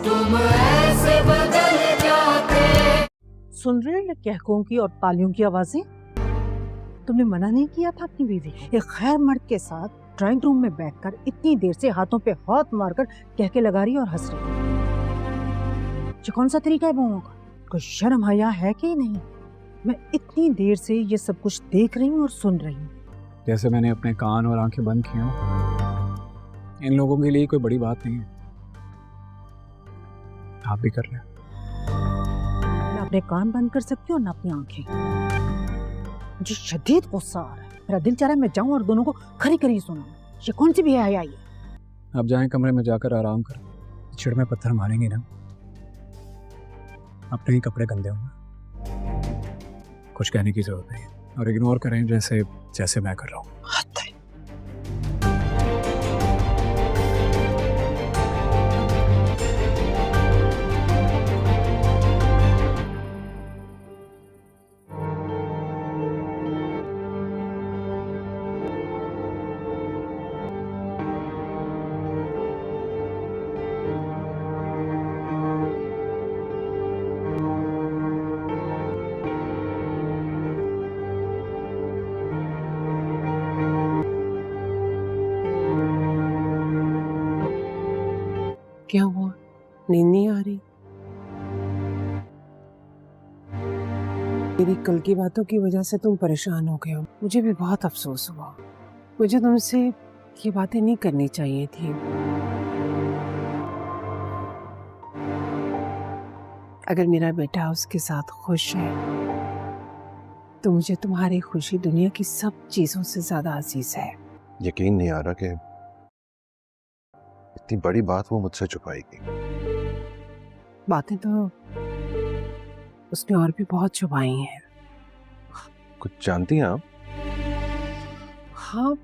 तुम ऐसे बदल जाते। सुन रहे हैं कहकों की और तालियों की आवाजें? तुमने मना नहीं किया था अपनी बीवी को? एक खैर मर्द के साथ ड्राइंग रूम में बैठकर इतनी देर से हाथों पे हाथ मारकर कहके लगा रही और हंस रही। ये कौन सा तरीका है बहुओं का? कोई शर्म हया है कि नहीं? मैं इतनी देर से ये सब कुछ देख रही हूँ और सुन रही हूँ। जैसे मैंने अपने कान और आंखें बंद किए हों। इन लोगों के लिए कोई बड़ी बात नहीं है। आप भी कर रहे हैं। ना अपने कान बंद कर सकती हूँ ना अपनी आंखें। मुझे शदीद गुस्सा आ रहा है। मेरा दिल चाह रहा है मैं जाऊं और दोनों को खरी खरी सुनाऊं। ये कौन सी बेहयाई है? आप जाएं कमरे में जाकर आराम करें। छिड़ में पत्थर मारेंगे ना, अपने ही कपड़े गंदे होंगे। कुछ कहने की जरूरत नहीं है और इग्नोर करें जैसे जैसे मैं कर रहा हूँ। क्या हुआ? नींद नहीं आ रही? मेरी कल की बातों की वजह से तुम परेशान हो गए हो। मुझे भी बहुत अफसोस हुआ। मुझे तुमसे ये बातें नहीं करनी चाहिए थी। अगर मेरा बेटा उसके साथ खुश है तो मुझे तुम्हारी खुशी दुनिया की सब चीजों से ज्यादा अजीज है। यकीन नहीं आ रहा कि इतनी बड़ी बात वो मुझसे छुपाएगी। बातें तो उसने और भी बहुत छुपाई हैं। कुछ जानती हैं आप? हाँ,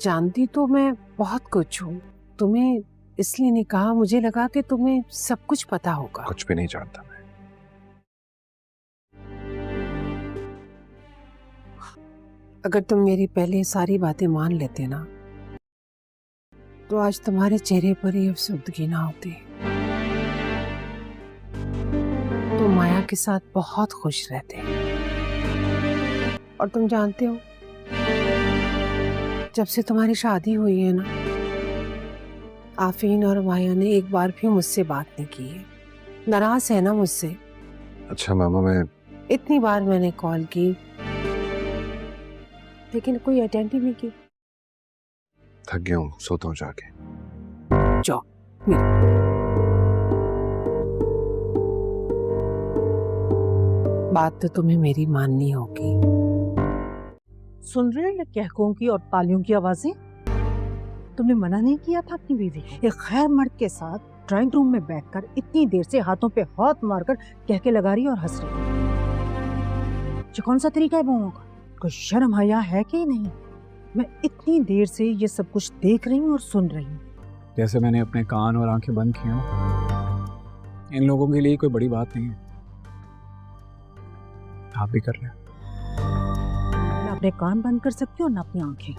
जानती तो मैं बहुत कुछ हूँ। तुम्हें इसलिए नहीं कहा, मुझे लगा कि तुम्हें सब कुछ पता होगा। कुछ भी नहीं जानता मैं। अगर तुम मेरी पहले सारी बातें मान लेते ना तो आज तुम्हारे चेहरे पर ही अफसुर्दगी ना होती। तुम माया के साथ बहुत खुश रहते। और तुम जानते हो, जब से तुम्हारी शादी हुई है ना, आफरीन और माया ने एक बार भी मुझसे बात नहीं की है। नाराज है ना मुझसे? अच्छा मामा, मैं इतनी बार मैंने कॉल की लेकिन कोई अटेंड ही नहीं की। थक गया हूँ, सोता हूँ जाके। जाओ। बात तो तुम्हें मेरी माननी होगी। सुन रहे हैं कहकों की और तालियों की आवाजें? तुमने मना नहीं किया था अपनी बीवी को? एक खैर मर्द के साथ ड्राइंग रूम में बैठकर इतनी देर से हाथों पे हाथ मारकर कहके लगा रही और हंस रही। ये कौन सा तरीका है बहुओं का? कोई शर्म हया है कि नहीं? मैं इतनी देर से ये सब कुछ देख रही हूँ और सुन रही हूँ। जैसे मैंने अपने कान और आंखें बंद किए हों। इन लोगों के लिए कोई बड़ी बात नहीं है। आप भी कर रहे हैं। ना अपने कान बंद कर सकती हूँ ना अपनी आंखें।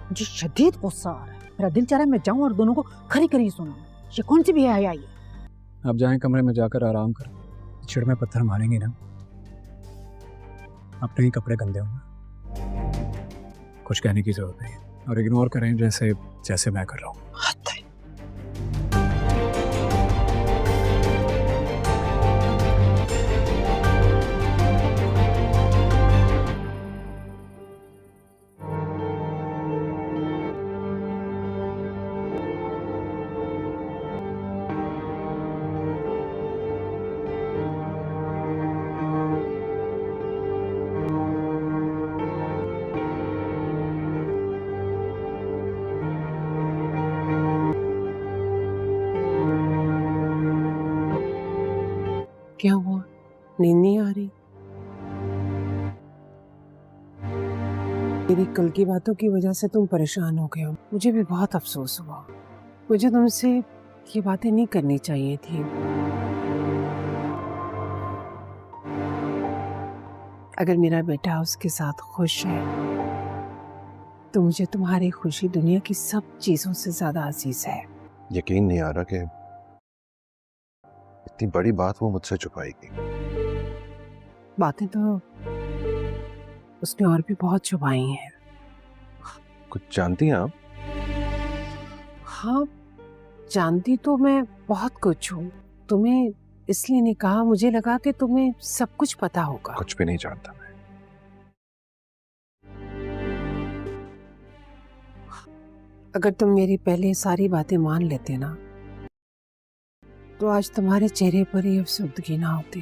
मुझे शदीद गुस्सा आ रहा है। मेरा दिल चाह रहा है मैं जाऊं और दोनों को खरी खरी सुनाऊं। ये कौन सी बेहयाई है? आप जाएं कमरे में जाकर आराम करें। छिड़ में पत्थर मारेंगे ना, अपने ही कपड़े गंदे होंगे। कुछ कहने की जरूरत नहीं है और इग्नोर करें जैसे जैसे मैं कर रहा हूँ। क्या हुआ? नींद नहीं आ रही? मेरी कल की बातों की वजह से तुम परेशान हो गए हो। मुझे भी बहुत अफसोस हुआ। मुझे तुमसे ये बातें नहीं करनी चाहिए थी। अगर मेरा बेटा उसके साथ खुश है तो मुझे तुम्हारी खुशी दुनिया की सब चीजों से ज्यादा अजीज है। यकीन नहीं आ रहा कि इतनी बड़ी बात वो मुझसे छुपाएगी। बातें तो उसने और भी बहुत छुपाई हैं। कुछ जानती हैं आप? हाँ, जानती तो मैं बहुत कुछ हूँ। तुम्हें इसलिए नहीं कहा, मुझे लगा कि तुम्हें सब कुछ पता होगा। कुछ भी नहीं जानता मैं। अगर तुम मेरी पहले सारी बातें मान लेते ना, तो आज तुम्हारे चेहरे पर ही अफसुर्दगी ना होती।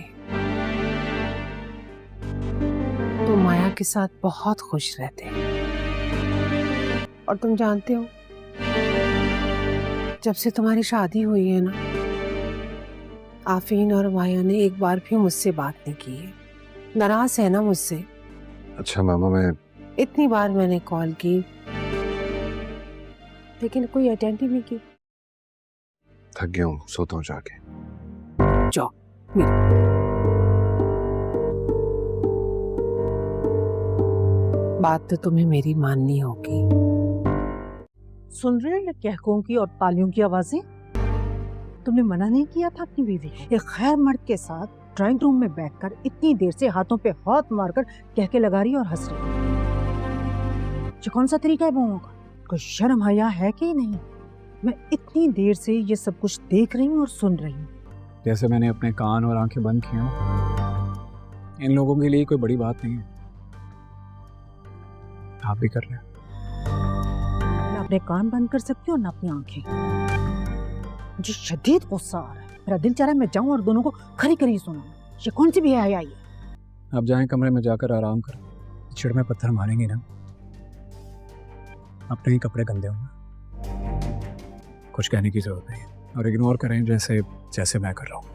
तुम माया के साथ बहुत खुश रहते। और तुम जानते हो, जब से तुम्हारी शादी हुई है ना, आफरीन और माया ने एक बार भी मुझसे बात नहीं की है। नाराज है ना मुझसे। अच्छा मामा, मैं इतनी बार मैंने कॉल की, लेकिन कोई अटेंड ही नहीं की। थक गया हूँ, सोता हूँ जाके। जाओ। बात तो तुम्हें मेरी माननी होगी। सुन रहे हो ये कहकों की और तालियों की आवाजें? तुमने मना नहीं किया था अपनी बीवी को? एक खैर मर्द के साथ ड्राइंग रूम में बैठकर इतनी देर से हाथों पे हाथ मारकर कहके लगा रही और हंस रही। ये कौन सा तरीका है बहुओं का? कोई शर्म हया है कि नहीं? मैं इतनी देर से ये सब कुछ देख रही हूँ और सुन रही हूँ। जैसे मैंने अपने कान और आंखें बंद किए ना, इन लोगों के लिए कोई बड़ी बात नहीं है। आप भी कर रहे हैं। ना अपने कान बंद कर सकती हूँ ना अपनी आंखें। मुझे शदीद गुस्सा आ रहा है। मेरा दिल चाह रहा है मैं जाऊं और दोनों को खरी खरी सुनाऊं। ये कौन सी बेहयाई है? आप जाएं कमरे में जाकर आराम करें। चिड़ में पत्थर मारेंगे ना, अपने ही कपड़े गंदे होंगे। कुछ कहने की जरूरत नहीं और इग्नोर करें जैसे जैसे मैं कर रहा हूँ।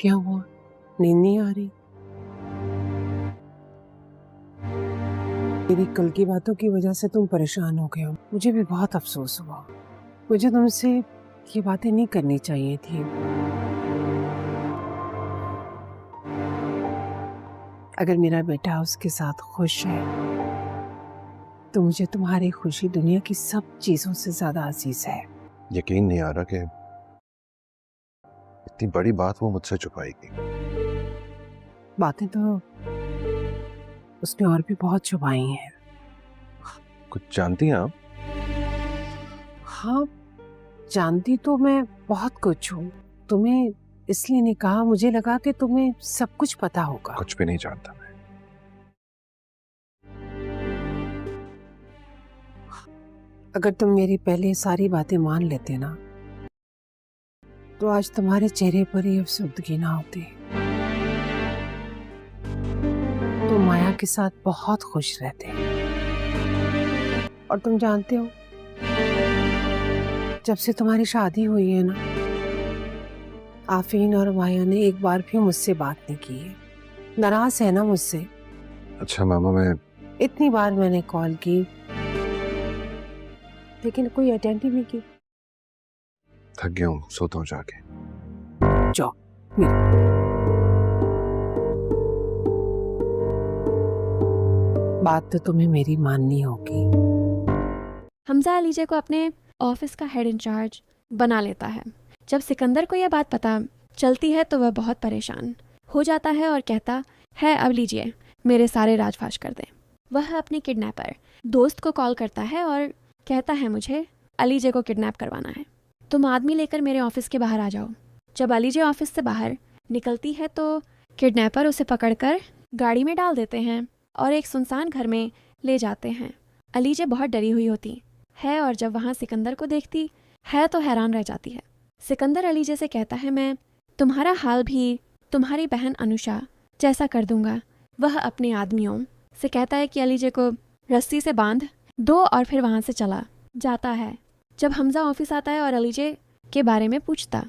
क्या हुआ? नींद नहीं आ रही? मेरी कल की बातों की वजह से तुम परेशान हो गए हो। मुझे भी बहुत अफसोस हुआ। मुझे तुमसे ये बातें नहीं करनी चाहिए थी। अगर मेरा बेटा उसके साथ खुश है, तो मुझे तुम्हारी खुशी दुनिया की सब चीजों से ज्यादा अजीज है। यकीन नहीं आ रहा कि इतनी बड़ी बात वो मुझसे छुपाएगी। बातें तो उसने और भी बहुत छुपाई हैं। कुछ जानती हैं आप? हाँ, जानती तो मैं बहुत कुछ हूँ। तुम्हें इसलिए नहीं कहा, मुझे लगा कि तुम्हें सब कुछ पता होगा। कुछ भी नहीं जानता मैं। अगर तुम मेरी पहले सारी बातें मान लेते ना, तो आज तुम्हारे चेहरे पर ही अफसुर्दगी ना होती। तुम माया के साथ बहुत खुश रहते। और तुम जानते हो, जब से तुम्हारी शादी हुई है ना, आफरीन और माया ने एक बार भी मुझसे बात नहीं की है। नाराज है ना मुझसे। अच्छा मामा, मैं इतनी बार मैंने कॉल की, लेकिन कोई अटेंड ही नहीं की। थक गया हूँ, सोता हूँ जाके। जाओ। बात तो तुम्हें मेरी माननी होगी। हमजा अलीजे को अपने ऑफिस का हेड इंचार्ज बना लेता है। जब सिकंदर को यह बात पता चलती है तो वह बहुत परेशान हो जाता है और कहता है, अब लीजिए मेरे सारे राजफाश कर दें। वह अपने किडनैपर दोस्त को कॉल करता है और कहता है, मुझे अलीजे को किडनैप करवाना है, तुम आदमी लेकर मेरे ऑफिस के बाहर आ जाओ। जब अलीजे ऑफिस से बाहर निकलती है तो किडनैपर उसे पकड़कर गाड़ी में डाल देते हैं और एक सुनसान घर में ले जाते हैं। अलीजे बहुत डरी हुई होती है और जब वहाँ सिकंदर को देखती है तो हैरान रह जाती है। सिकंदर अलीजे से कहता है, मैं तुम्हारा हाल भी तुम्हारी बहन अनुषा जैसा कर दूंगा। वह अपने आदमियों से कहता है कि अलीजे को रस्सी से बांध दो और फिर वहाँ से चला जाता है। جب حمزہ آفس آتا ہے اور علی جے کے بارے میں پوچھتا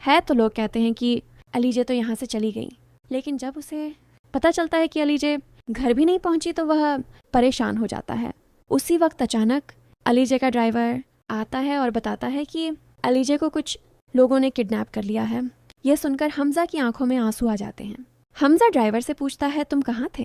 ہے تو لوگ کہتے ہیں کہ علی جے تو یہاں سے چلی گئی، لیکن جب اسے پتہ چلتا ہے کہ علی جے گھر بھی نہیں پہنچی تو وہ پریشان ہو جاتا ہے۔ اسی وقت اچانک علی جے کا ڈرائیور آتا ہے اور بتاتا ہے کہ علی جے کو کچھ لوگوں نے کڈنیپ کر لیا ہے۔ یہ سن کر حمزہ کی آنکھوں میں آنسو آ جاتے ہیں۔ حمزہ ڈرائیور سے پوچھتا ہے تم کہاں تھے؟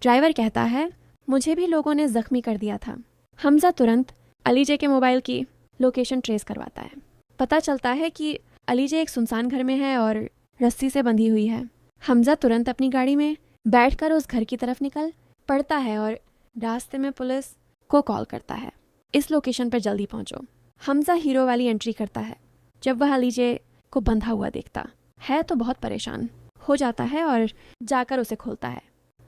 ڈرائیور کہتا ہے مجھے بھی لوگوں نے زخمی کر دیا تھا۔ حمزہ ترنت علی جے کے موبائل کی لوکیشن ٹریس کرواتا ہے۔ پتہ چلتا ہے کہ علی جے ایک سنسان گھر میں ہے اور رسی سے بندھی ہوئی ہے۔ حمزہ ترنت اپنی گاڑی میں بیٹھ کر اس گھر کی طرف نکل پڑتا ہے اور راستے میں پولیس کو کال کرتا ہے، اس لوکیشن پر جلدی پہنچو۔ حمزہ ہیرو والی انٹری کرتا ہے۔ جب وہ علی جے کو بندھا ہوا دیکھتا ہے تو بہت پریشان ہو جاتا ہے اور جا کر اسے کھولتا ہے۔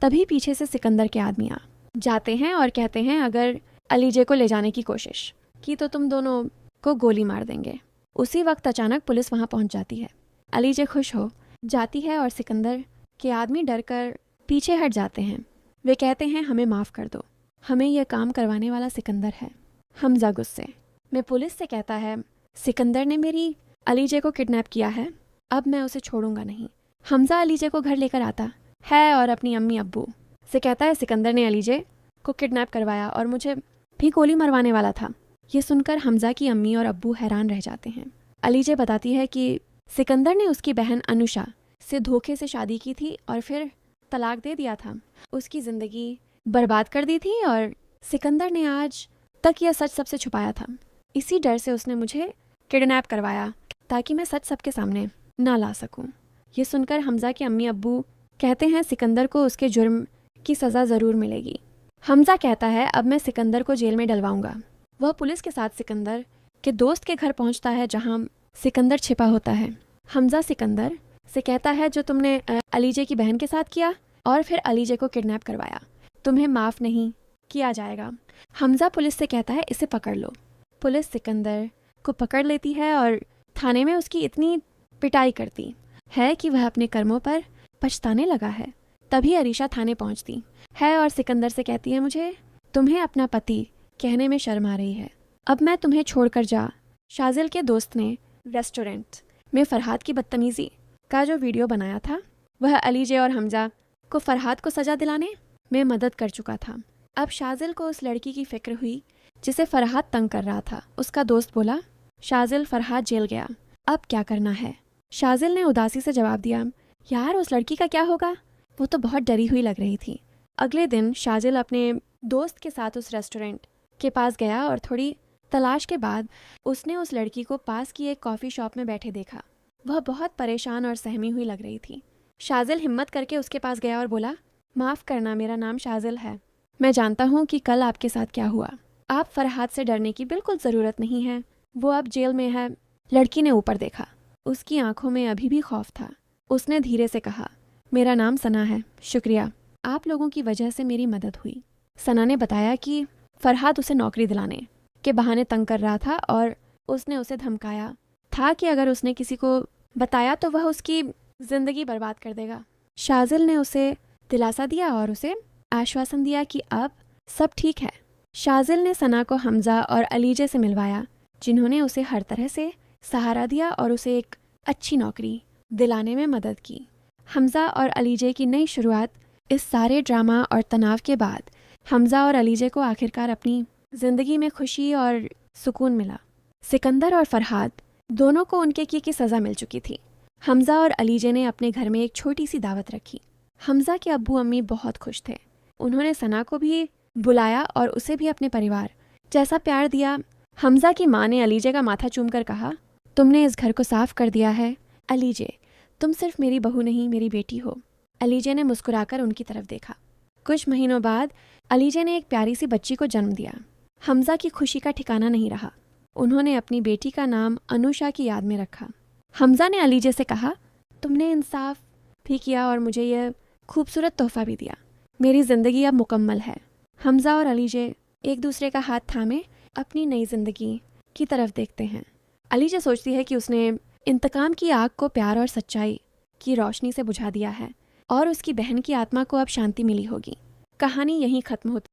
تبھی پیچھے سے سکندر کے آدمی آ جاتے ہیں اور کہتے ہیں اگر علی جے کو لے جانے کی کوشش کی تو تم دونوں کو گولی مار دیں گے۔ اسی وقت اچانک پولیس وہاں پہنچ جاتی ہے۔ علی جے خوش ہو جاتی ہے اور سکندر کے آدمی ڈر کر پیچھے ہٹ جاتے ہیں۔ وہ کہتے ہیں ہمیں معاف کر دو، ہمیں یہ کام کروانے والا سکندر ہے۔ حمزہ غصے میں پولیس سے کہتا ہے سکندر نے میری علی جے کو کڈنیپ کیا ہے، اب میں اسے چھوڑوں گا نہیں۔ حمزہ علی جے کو گھر لے کر آتا ہے اور اپنی امی ابو سے کہتا ہے سکندر نے علی جے کو کڈنیپ کروایا اور مجھے بھی گولی مروانے والا تھا۔ یہ سن کر حمزہ کی امی اور ابو حیران رہ جاتے ہیں۔ علی جے بتاتی ہے کہ سکندر نے اس کی بہن انوشا سے دھوکے سے شادی کی تھی اور پھر طلاق دے دیا تھا، اس کی زندگی برباد کر دی تھی اور سکندر نے آج تک یہ سچ سب سے چھپایا تھا۔ اسی ڈر سے اس نے مجھے کڈنیپ کروایا تاکہ میں سچ سب کے سامنے نہ لا سکوں۔ یہ سن کر حمزہ کے امی ابو کہتے ہیں سکندر کو اس کے جرم کی سزا ضرور ملے گی۔ حمزہ کہتا ہے اب میں سکندر کو جیل میں ڈلواؤں گا۔ وہ پولیس کے ساتھ سکندر کے دوست کے گھر پہنچتا ہے جہاں سکندر چھپا ہوتا ہے۔ حمزہ سکندر سے کہتا ہے جو تم نے علی جے کی بہن کے ساتھ کیا اور پھر علی جے کو کڈنیپ کروایا، تمہیں معاف نہیں کیا جائے گا۔ حمزہ پولیس سے کہتا ہے اسے پکڑ لو۔ پولیس سکندر کو پکڑ لیتی ہے اور تھانے میں اس کی اتنی پٹائی کرتی ہے کہ وہ اپنے کرموں پر پچھتانے لگا ہے۔ تبھی عریشہ تھانے پہنچتی ہے اور سکندر سے کہتی ہے مجھے تمہیں اپنا پتی کہنے میں شرم آ رہی ہے، اب میں تمہیں چھوڑ کر جا۔ شازل کے دوست نے ریسٹورنٹ میں فرحاد کی بدتمیزی کا جو ویڈیو بنایا تھا وہ علی جے اور حمزہ کو فرحاد کو سزا دلانے میں مدد کر چکا تھا۔ اب شازل کو اس لڑکی کی فکر ہوئی جسے فرحاد تنگ کر رہا تھا۔ اس کا دوست بولا شازل فرحاد جیل گیا، اب کیا کرنا ہے؟ شازل نے اداسی سے جواب دیا یار اس لڑکی کا کیا ہوگا، وہ تو بہت ڈری ہوئی لگ رہی تھی۔ اگلے دن شازل اپنے دوست کے ساتھ اس ریسٹورنٹ کے پاس گیا اور تھوڑی تلاش کے بعد اس نے اس لڑکی کو پاس کی ایک کافی شاپ میں بیٹھے دیکھا۔ وہ بہت پریشان اور سہمی ہوئی لگ رہی تھی۔ شازل ہمت کر کے اس کے پاس گیا اور بولا معاف کرنا، میرا نام شازل ہے، میں جانتا ہوں کہ کل آپ کے ساتھ کیا ہوا، آپ فرحاد سے ڈرنے کی بالکل ضرورت نہیں ہے، وہ اب جیل میں ہے۔ لڑکی نے اوپر دیکھا، اس کی آنکھوں میں ابھی بھی خوف تھا۔ اس نے دھیرے سے کہا میرا نام ثنا ہے، شکریہ، آپ لوگوں کی وجہ سے میری مدد ہوئی۔ ثنا نے بتایا کہ فرحاد اسے نوکری دلانے کے بہانے تنگ کر رہا تھا اور اس نے اسے دھمکایا تھا کہ اگر اس نے کسی کو بتایا تو وہ اس کی زندگی برباد کر دے گا۔ شازل نے اسے دلاسا دیا اور اسے آشواسن دیا کہ اب سب ٹھیک ہے۔ شازل نے ثنا کو حمزہ اور علی جے سے ملوایا جنہوں نے اسے ہر طرح سے سہارا دیا اور اسے ایک اچھی نوکری دلانے میں مدد کی۔ حمزہ اور علی جے کی نئی شروعات۔ اس سارے ڈرامہ اور تناؤ کے بعد حمزہ اور علی جے کو آخرکار اپنی زندگی میں خوشی اور سکون ملا۔ سکندر اور فرحاد دونوں کو ان کے کیے کی سزا مل چکی تھی۔ حمزہ اور علی جے نے اپنے گھر میں ایک چھوٹی سی دعوت رکھی۔ حمزہ کے ابو امی بہت خوش تھے، انہوں نے ثنا کو بھی بلایا اور اسے بھی اپنے پریوار جیسا پیار دیا۔ حمزہ کی ماں نے علی جے کا ماتھا چوم کر کہا تم نے اس گھر کو صاف کر دیا ہے علی جے، تم صرف میری بہو نہیں میری بیٹی ہو۔ علی جے نے مسکرا کر ان کی طرف دیکھا۔ کچھ مہینوں بعد علی جے نے ایک پیاری سی بچی کو جنم دیا۔ حمزہ کی خوشی کا ٹھکانہ نہیں رہا، انہوں نے اپنی بیٹی کا نام انوشا کی یاد میں رکھا۔ حمزہ نے علی جے سے کہا تم نے انصاف بھی کیا اور مجھے یہ خوبصورت تحفہ بھی دیا، میری زندگی اب مکمل ہے۔ حمزہ اور علی جے ایک دوسرے کا ہاتھ تھامے اپنی نئی زندگی کی طرف دیکھتے ہیں۔ علی جے سوچتی ہے کہ اس نے انتقام کی آگ کو پیار اور سچائی کی روشنی سے بجھا دیا ہے اور اس کی بہن کی آتما کو اب شانتی ملی ہوگی۔ کہانی یہیں ختم ہوتی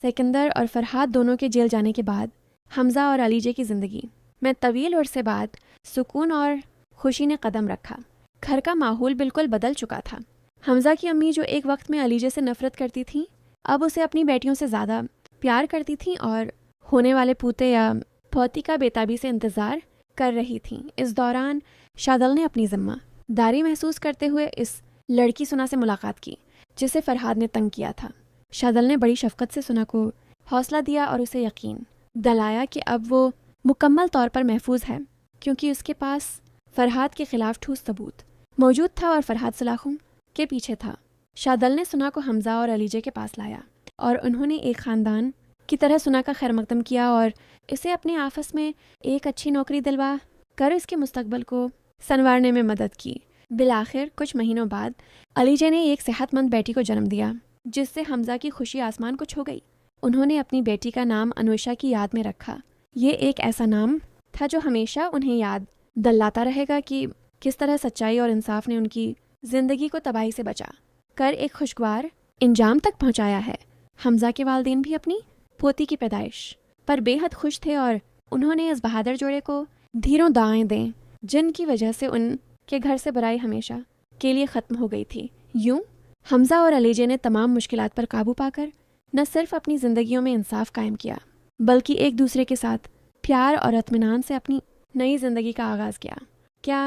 सिकंदर और फरहाद दोनों के जेल जाने के बाद हमज़ा और अलीजे की ज़िंदगी में तवील अरसे बाद सुकून और खुशी ने कदम रखा। घर का माहौल बिल्कुल बदल चुका था। हमज़ा की अम्मी जो एक वक्त में अलीजे से नफ़रत करती थीं, अब उसे अपनी बेटियों से ज़्यादा प्यार करती थीं और होने वाले पूते या पौती का बेताबी से इंतज़ार कर रही थीं। इस दौरान शादल ने अपनी ज़िम्मेदारी महसूस करते हुए इस लड़की सुना से मुलाकात की जिसे फरहाद ने तंग किया था। शादल ने बड़ी शफ़क़त से सुना को हौसला दिया और उसे यकीन दिलाया कि अब वो मुकम्मल तौर पर महफूज है क्योंकि उसके पास फरहाद के ख़िलाफ़ ठोस सबूत मौजूद था और फरहाद सलाखों के पीछे था। शादल ने सुना को हमज़ा और अलीजे के पास लाया और उन्होंने एक ख़ानदान की तरह सुना का खैर मकदम किया और इसे अपने आपस में एक अच्छी नौकरी दिलवा कर इसके मुस्तकबल को संवारने में मदद की। बिलाखिर कुछ महीनों बाद अलीजे ने एक सेहतमंद बेटी को जन्म दिया जिससे हमज़ा की खुशी आसमान को छू गई। उन्होंने अपनी बेटी का नाम अनुषा की याद में रखा। ये एक ऐसा नाम था जो हमेशा उन्हें याद दिलाता रहेगा कि किस तरह सच्चाई और इंसाफ ने उनकी ज़िंदगी को तबाही से बचा कर एक खुशगवार इंजाम तक पहुंचाया है। हमज़ा के वालिदैन भी अपनी पोती की पैदाइश पर बेहद खुश थे और उन्होंने इस बहादुर जोड़े को धीरों दाएं दें जिनकी वजह से उनके घर से बुराई हमेशा के लिए ख़त्म हो गई थी। यूं हमज़ा और अलीजे ने तमाम मुश्किलात पर काबू पाकर न सिर्फ अपनी ज़िंदगियों में इंसाफ कायम किया बल्कि एक दूसरे के साथ प्यार और इत्मीनान से अपनी नई ज़िंदगी का आगाज़ किया। क्या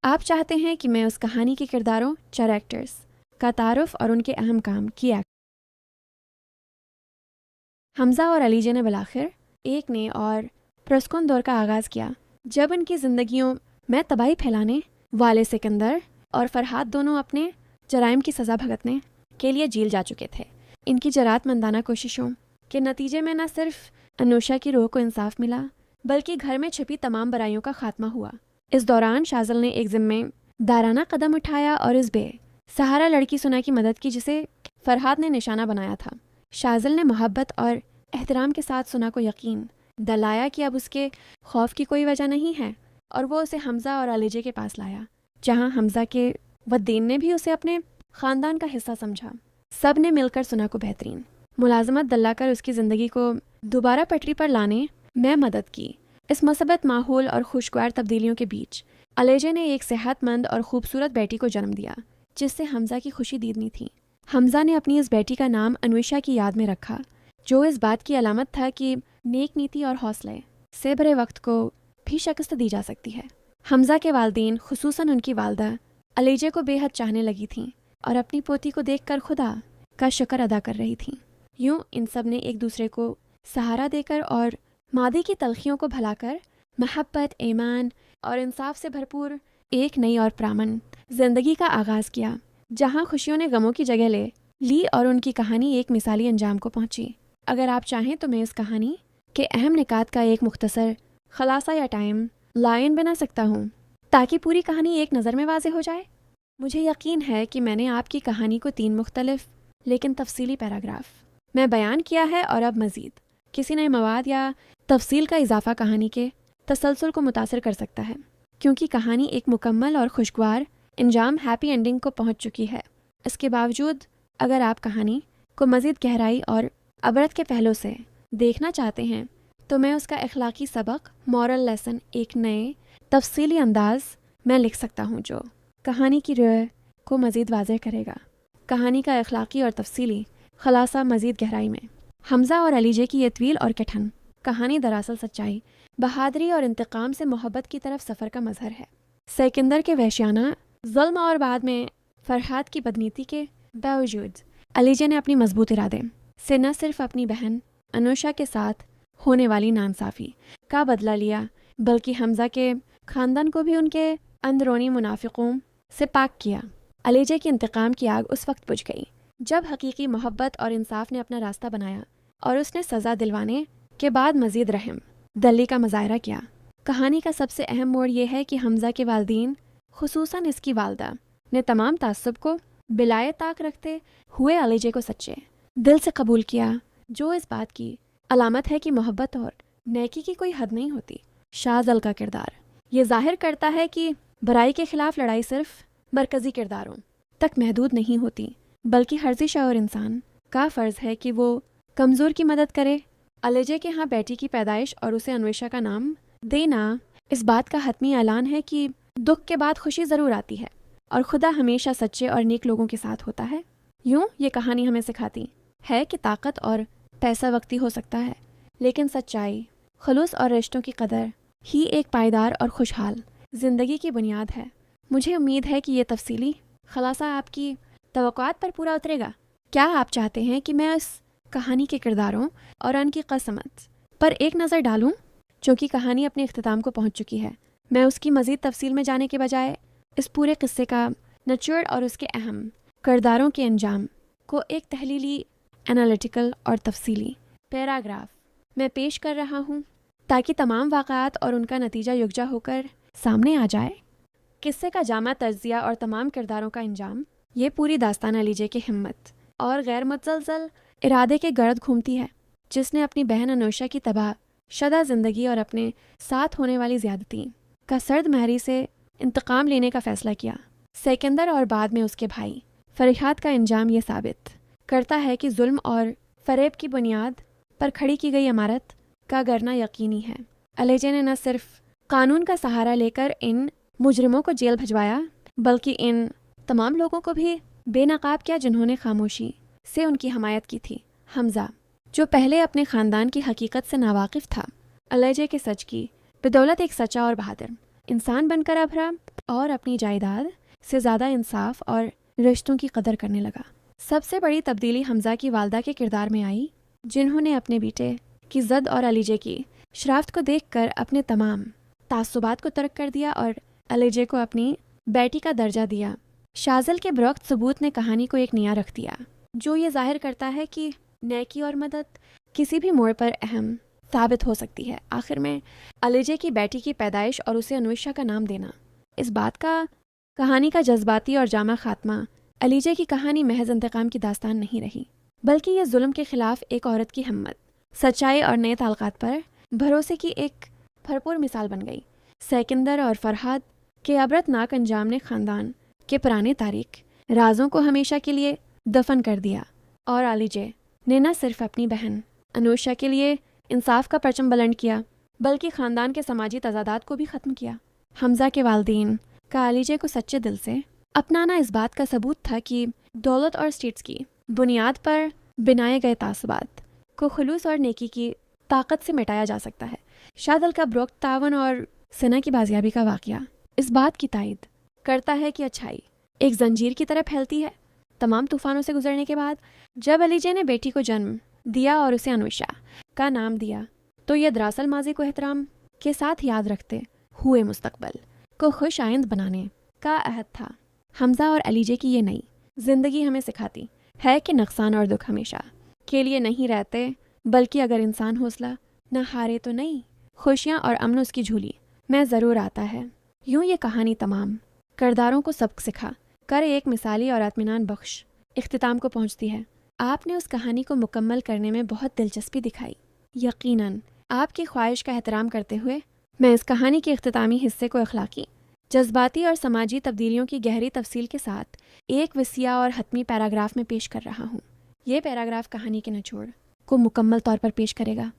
आप चाहते हैं कि मैं उस कहानी के किरदारों कैरेक्टर्स का तारुफ और उनके अहम काम किया? हमज़ा और अलीजे ने बिलाखिर एक नए और पुरस्कुन दौर का आगाज़ किया जब उनकी ज़िंदगियों में तबाही फैलाने वाले सिकंदर और फरहाद दोनों अपने जराइम की सज़ा भुगतने के लिए जेल जा चुके थे। इनकी जरातमंदाना कोशिशों के नतीजे में न सिर्फ अनुषा की रूह को इंसाफ मिला बल्कि घर में छिपी तमाम बुराइयों का खात्मा हुआ। इस दौरान शाज़ल ने एक ज़िम्मेदाराना कदम उठाया और इस बेसहारा लड़की सुना की मदद की जिसे फरहाद ने निशाना बनाया था। शाज़ल ने मोहब्बत और एहतराम के साथ सुना को यकीन दिलाया कि अब उसके खौफ की कोई वजह नहीं है और वो उसे हमज़ा और अलीजे के पास लाया जहाँ हमज़ा के वदीन ने भी उसे अपने ख़ानदान का हिस्सा समझा। सब ने मिलकर सुना को बेहतरीन मुलाजमत दिलाकर उसकी ज़िंदगी को दोबारा पटरी पर लाने में मदद की। इस मुसब्बत माहौल और खुशगवार तब्दीलियों के बीच अलीजे ने एक सेहतमंद और खूबसूरत बेटी को जन्म दिया जिससे हमज़ा की खुशी दीदनी थी। हमज़ा ने अपनी इस बेटी का नाम अनुषा की याद में रखा जो इस बात की अलामत था कि नेक नीति और हौसले से भरे वक्त को भी शिकस्त दी जा सकती है। हमज़ा के वालिदैन खुसूसन उनकी वालदा अलीजे को बेहद चाहने लगी थीं और अपनी पोती को देखकर खुदा का शुक्र अदा कर रही थीं। यूं इन सब ने एक दूसरे को सहारा देकर और मादी की तलखियों को भुलाकर महब्बत, ईमान और इंसाफ से भरपूर एक नई और प्रामन जिंदगी का आगाज़ किया जहां खुशियों ने गमों की जगह ले ली और उनकी कहानी एक मिसाली अंजाम को पहुंची। अगर आप चाहें तो मैं इस कहानी के अहम निकात का एक मुख्तसर खलासा या टाइम लाइन बना सकता हूँ ताकि पूरी कहानी एक नज़र में वाज़े हो जाए। मुझे यकीन है कि मैंने आपकी कहानी को 3 मुख्तलिफ लेकिन तफसीली पैराग्राफ में बयान किया है और अब मज़ीद किसी नए मवाद या तफसील का इजाफा कहानी के तसलसल को मुतासर कर सकता है क्योंकि कहानी एक मुकम्मल और खुशगवार इंजाम हैप्पी एंडिंग को पहुंच चुकी है। इसके बावजूद अगर आप कहानी को मज़ीद गहराई और अबरत के पहलू से देखना चाहते हैं तो मैं उसका अखलाकी सबक मॉरल लेसन एक नए तफसीली अंदाज में लिख सकता हूँ जो कहानी की रूह को मज़ीद वाज़ेह करेगा। कहानी का अखलाकी और तफसीली खलासा मज़ीद गहराई में। हमज़ा और अलीजे की ये तवील और कठिन कहानी दरअसल सच्चाई, बहादुरी और इंतकाम से मोहब्बत की तरफ सफ़र का मजहर है। सिकंदर के वहशियाना ज़ुल्म और बाद में फरहाद की बदनीति के बावजूद अलीजे ने अपनी मजबूत इरादे से न सिर्फ अपनी बहन अनुषा के साथ होने वाली नाइंसाफ़ी का बदला लिया बल्कि हमज़ा के ख़ानदान को भी उनके अंदरूनी मुनाफिकों से पाक किया। अलीजे की इंतकाम की आग उस वक्त बुझ गई जब हकीकी मोहब्बत और इंसाफ ने अपना रास्ता बनाया और उसने सज़ा दिलवाने के बाद मज़ीद रहम दली का मुज़ाहरा किया। कहानी का सबसे अहम मोड़ यह है कि हमज़ा के वालिदैन खुसूसन इसकी वालदा ने तमाम तासुब को बिलाए ताक रखते हुए अलीजे को सच्चे दिल से कबूल किया जो इस बात की अलामत है कि मोहब्बत और नेकी की कोई हद नहीं होती। शाज़ल का किरदार ये जाहिर करता है कि बुराई के खिलाफ लड़ाई सिर्फ मरकज़ी किरदारों तक महदूद नहीं होती बल्कि हर ज़िशा और इंसान का फ़र्ज़ है कि वो कमज़ोर की मदद करे। अलीजे के यहाँ बेटी की पैदाइश और उसे अन्वेषा का नाम देना इस बात का हतमी ऐलान है कि दुख के बाद खुशी ज़रूर आती है और खुदा हमेशा सच्चे और नेक लोगों के साथ होता है। यूँ ये कहानी हमें सिखाती है कि ताकत और पैसा वक्ती हो सकता है, लेकिन सच्चाई, खलूस और रिश्तों की कदर ही एक पायदार और खुशहाल ज़िंदगी की बुनियाद है। मुझे उम्मीद है कि ये तफसीली खलासा आपकी तवक्कुआत पर पूरा उतरेगा। क्या आप चाहते हैं कि मैं इस कहानी के किरदारों और उनकी क़समत पर एक नज़र डालूं? चूँकि कहानी अपने इख्तिताम को पहुंच चुकी है, मैं उसकी मज़ीद तफसील में जाने के बजाय इस पूरे किस्से का निचोड़ और उसके अहम किरदारों के अंजाम को एक तहलीली, एनालिटिकल और तफसीली पैराग्राफ में पेश कर रहा हूँ, ताकि तमाम वाक़यात और उनका नतीजा यकजा होकर सामने आ जाए। किस्से का जामा तज्ज़िया और तमाम किरदारों का अंजाम, ये पूरी दास्तान अलीजे की हिम्मत और गैर मुतज़लज़ल इरादे के गर्द घूमती है, जिसने अपनी बहन अनुषा की तबाह शदा ज़िंदगी और अपने साथ होने वाली ज़्यादती का सर्द महरी से इंतकाम लेने का फ़ैसला किया। सिकंदर और बाद में उसके भाई फरीहाद का अंजाम ये साबित करता है कि जुल्म और फ़रेब की बुनियाद पर खड़ी की गई इमारत का गिरना यकीनी है। अलीजे ने न सिर्फ कानून का सहारा लेकर इन मुजरिमों को जेल भिजवाया, बल्कि इन तमाम लोगों को भी बेनकाब किया जिन्होंने खामोशी से उनकी हमायत की थी। हमज़ा, जो पहले अपने ख़ानदान की हकीकत से नावाकिफ़ था, अलीजे के सच की बदौलत एक सच्चा और बहादुर इंसान बनकर अभरा और अपनी जायदाद से ज़्यादा इंसाफ और रिश्तों की कदर करने लगा। सबसे बड़ी तब्दीली हमज़ा की वालदा के किरदार में आई, जिन्होंने अपने बेटे की ज़द और अलीजे की शराफत को देखकर अपने तमाम तासुबात को तर्क कर दिया और अलीजे को अपनी बेटी का दर्जा दिया। शाज़ल के बरख्त सबूत ने कहानी को एक नया रख दिया, जो ये जाहिर करता है कि नेकी और मदद किसी भी मोड़ पर अहम साबित हो सकती है। आखिर में अलीजे की बेटी की पैदाइश और उसे अनुषा का नाम देना, इस बात का कहानी का जज्बाती और जामा खात्मा अलीजे की कहानी महज इंतकाम की दास्तान नहीं रही, बल्कि यह जुल्म के खिलाफ एक औरत की हिम्मत, सच्चाई और नए ताल्लुकात पर भरोसे की एक भरपूर मिसाल बन गई। सिकंदर और फरहाद के अबरतनाक अंजाम ने ख़ानदान के पुराने तारीख राजों को हमेशा के लिए दफन कर दिया और अलीजे ने न सिर्फ अपनी बहन अनुषा के लिए इंसाफ का परचम बुलंद किया, बल्कि ख़ानदान के समाजी तजादात को भी ख़त्म किया। हमज़ा के वालिदैन का अलीजे को सच्चे दिल से अपनाना इस बात का सबूत था कि दौलत और स्टेट्स की बुनियाद पर बनाए गए तासुबात को खुलूस और नेकी की ताकत से मिटाया जा सकता है। शादल का ब्रोक तावन और सना की बाजियाबी का वाक़या इस बात की तायद करता है कि अच्छाई एक जंजीर की तरह फैलती है। तमाम तूफ़ानों से गुजरने के बाद जब अलीजे ने बेटी को जन्म दिया और उसे अनुषा का नाम दिया, तो यह दरअसल माजी को एहतराम के साथ याद रखते हुए मुस्तकबल को खुश आइंद बनाने का अहद था। हमज़ा और अलीजे की ये नई ज़िंदगी हमें सिखाती है कि नुकसान और दुख हमेशा के लिए नहीं रहते, बल्कि अगर इंसान हौसला न हारे तो नहीं, खुशियाँ और अमन उसकी झूली में ज़रूर आता है। यूँ ये कहानी तमाम किरदारों को सबक सिखा कर एक मिसाली और इत्मीनान बख्श इख्तिताम को पहुँचती है। आपने उस कहानी को मुकम्मल करने में बहुत दिलचस्पी दिखाई। यकीनन आपकी ख्वाहिश का एहतराम करते हुए मैं इस कहानी के इख्तितामी हिस्से को अखलाकी, जज्बाती और समाजी तब्दीलियों की गहरी तफसील के साथ एक वसीया और हतमी पैराग्राफ में पेश कर रहा हूँ। ये पैराग्राफ कहानी के निचोड़ को मुकम्मल तौर पर पेश करेगा।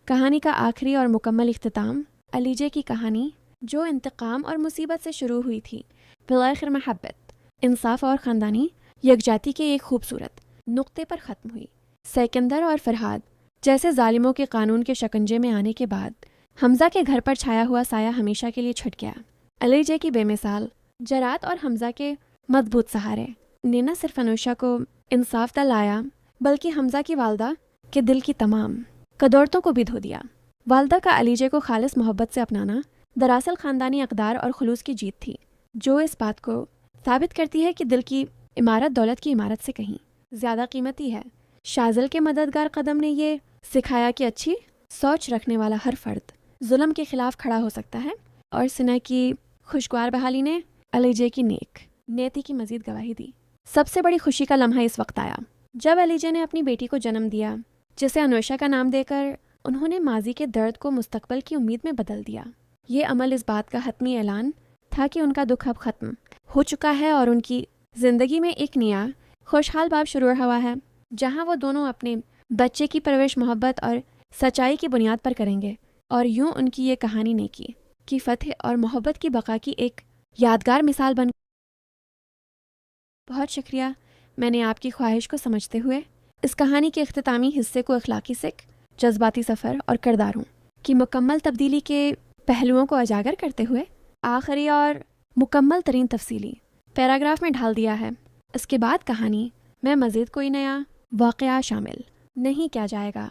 कहानी का आखिरी और मुकम्मल इख्तिताम अलीजे की कहानी, जो इंतकाम और मुसीबत से शुरू हुई थी, बिलाखिर महब्बत, इंसाफ और ख़ानदानी यकजाती के एक खूबसूरत नुक्ते पर ख़त्म हुई। सिकंदर और फरहाद जैसे जालिमों के कानून के शकंजे में आने के बाद हमज़ा के घर पर छाया हुआ साया हमेशा के लिए छुट गया। अलीजे की बेमिसाल जरात और हमज़ा के मजबूत सहारे ने न सिर्फ अनुषा को इंसाफ दिलाया, बल्कि हमज़ा की वालदा के दिल की तमाम कदौरतों को भी धो दिया। वालदा का अलीजे को खालिस मोहब्बत से अपनाना दरअसल ख़ानदानी अक़दार और खुलूस की जीत थी, जो इस बात को साबित करती है कि दिल की इमारत दौलत की इमारत से कहीं ज़्यादा कीमती है। शाज़ल के मददगार कदम ने ये सिखाया कि अच्छी सोच रखने वाला हर फर्द जुल्म के खिलाफ खड़ा हो सकता है, और सिना की खुशगवार बहाली ने अलीजे की नेती की मजीद गवाही दी। सबसे बड़ी खुशी का लम्हा इस वक्त आया जब अलीजे ने अपनी बेटी को जन्म दिया, जिसे अनुषा का नाम देकर उन्होंने माजी के दर्द को मुस्तकबल की उम्मीद में बदल दिया। ये अमल इस बात का हतमी ऐलान था कि उनका दुख अब ख़त्म हो चुका है और उनकी ज़िंदगी में एक नया खुशहाल बाब शुरू हुआ है, जहाँ वो दोनों अपने बच्चे की परवरिश मोहब्बत और सच्चाई की बुनियाद पर करेंगे और यूं उनकी ये कहानी नेकी की फतह और मोहब्बत की बका की एक यादगार मिसाल बन। बहुत शुक्रिया। मैंने आपकी ख्वाहिश को समझते हुए इस कहानी के अख्तामी हिस्से को अखलाकी सिक, जज्बाती सफ़र और किरदारों की मुकम्मल तब्दीली के पहलुओं को उजागर करते हुए आखिरी और मुकम्मल तरीन तफसीली पैराग्राफ में ढाल दिया है। इसके बाद कहानी में मज़ीद कोई नया वाक़या शामिल नहीं किया जाएगा।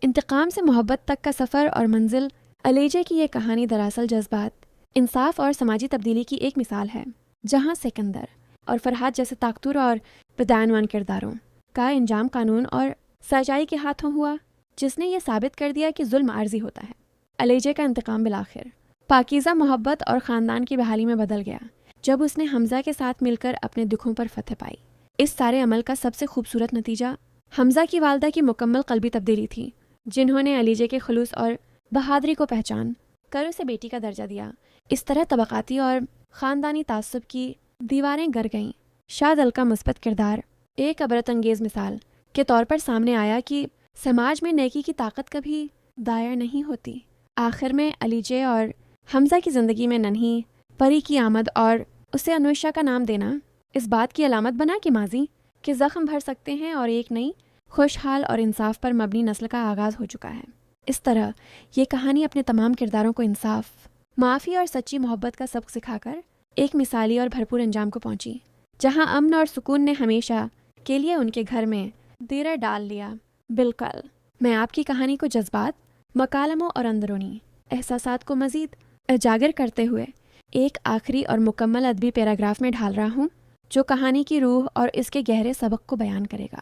इंतकाम से मोहब्बत तक का सफ़र और मंजिल अलीजे की ये कहानी दरअसल जज्बात, इंसाफ और समाजी तब्दीली की एक मिसाल है, जहाँ सिकंदर और फरहाद जैसे ताकतवर और बदानवान किरदारों का इंजाम कानून और सच्चाई के हाथों हुआ, जिसने ये साबित कर दिया कि जुल्म आर्जी होता है। अलीजे का इंतकाम बिलाखिर पाकीज़ा मोहब्बत और ख़ानदान की बहाली में बदल गया जब उसने हमज़ा के साथ मिलकर अपने दुखों पर फतह पाई। इस सारे अमल का सबसे खूबसूरत नतीजा हमज़ा की वालदा की मुकम्मल क़ल्बी तब्दीली थी, जिन्होंने अलीजे के खुलूस और बहादुरी को पहचान कर उसे बेटी का दर्जा दिया। इस तरह तबक़ाती और ख़ानदानी तासुब की दीवारें गिर गईं। शाद अल का मुस्बत किरदार एक अबरत अंगेज़ मिसाल के तौर पर सामने आया कि समाज में नेकी की ताकत कभी दायर नहीं होती। आखिर में अलीजे और हमज़ा की ज़िंदगी में नन्ही परी की आमद और उसे अनुषा का नाम देना इस बात की अलामत बना कि माजी के ज़ख्म भर सकते हैं और एक नई खुशहाल और इंसाफ पर मबनी नस्ल का आगाज़ हो चुका है। इस तरह ये कहानी अपने तमाम किरदारों को इंसाफ, माफ़ी और सच्ची मोहब्बत का सबक सिखाकर एक मिसाली और भरपूर अंजाम को पहुंची, जहां अमन और सुकून ने हमेशा के लिए उनके घर में डेरा डाल लिया। बिल्कुल, मैं आपकी कहानी को जज्बात, मकालमों और अंदरूनी एहसासात को मज़ीद उजागर करते हुए एक आखिरी और मुकम्मल अदबी पैराग्राफ में ढाल रहा हूँ, जो कहानी की रूह और इसके गहरे सबक को बयान करेगा।